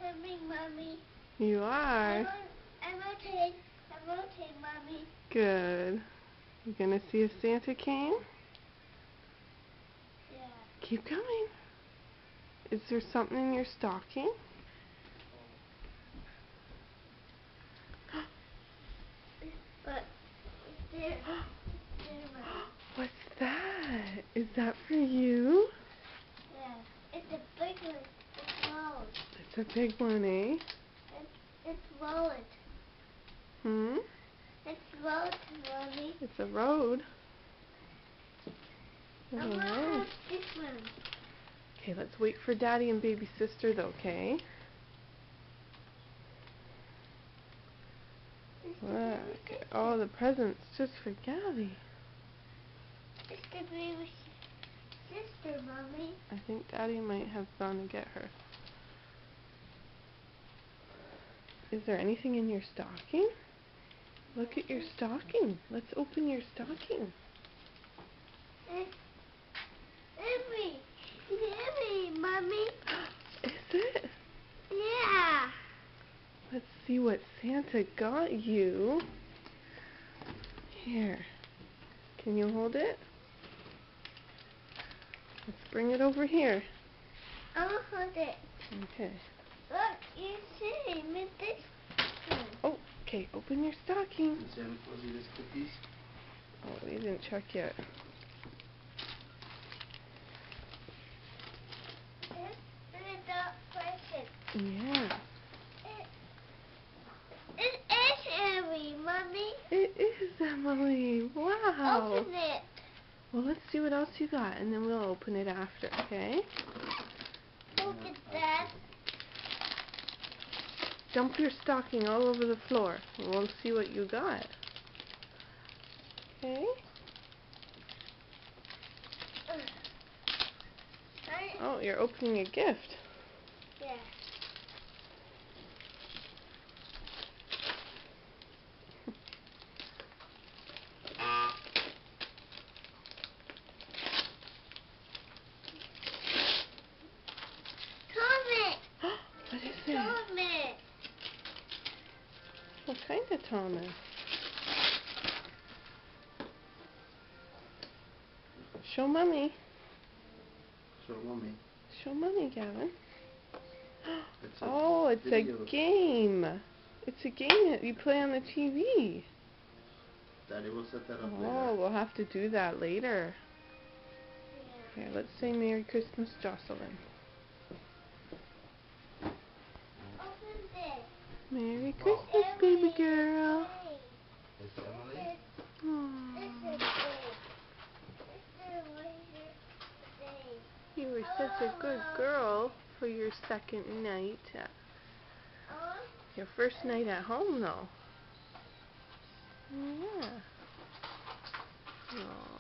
coming, Mommy. You are? I'm okay, Mommy. Good. You gonna see if Santa came? Yeah. Keep coming. Is there something in your stocking? But there, Mommy. What's that? Is that for you? Yeah. It's a big one. It's rolled. It's a big one, eh? It's rolled. Hmm? It's rolled, Mommy. It's a road. I want to have this one. Okay, let's wait for Daddy and baby sister though, okay? Look at all the presents just for Gabby. It's the baby sister, Mommy. I think Daddy might have gone to get her. Is there anything in your stocking? Look at your stocking. Let's open your stocking. Heavy, Mommy. Is it? Yeah. Let's see what Santa got you. Here. Can you hold it? Let's bring it over here. I'll hold it. Okay. Look, you see, with this one. Oh, okay. Open your stocking. Did Santa Claus eat his cookies? Oh, we didn't check yet. It's a present. Yeah. It is heavy, Mommy. It is, Emily. Wow. Open it. Well, let's see what else you got, and then we'll open it after, okay? Open that. Dump your stocking all over the floor, and we'll see what you got. Okay? Oh, you're opening a gift. Yeah. What is it? Thomas. What kind of Thomas? Show Mommy. Show Mommy. Show Mommy, Gavin. It's Oh, it's video. a game. It's a game that you play on the TV. Daddy will set that up Oh, later. we'll have to do that later. Yeah. Here, let's say Merry Christmas, Jocelyn. Open this. Merry Christmas, baby girl. Is Emily? Aww. You were such a good girl for your second night. Your first night at home, though. Yeah. Aww.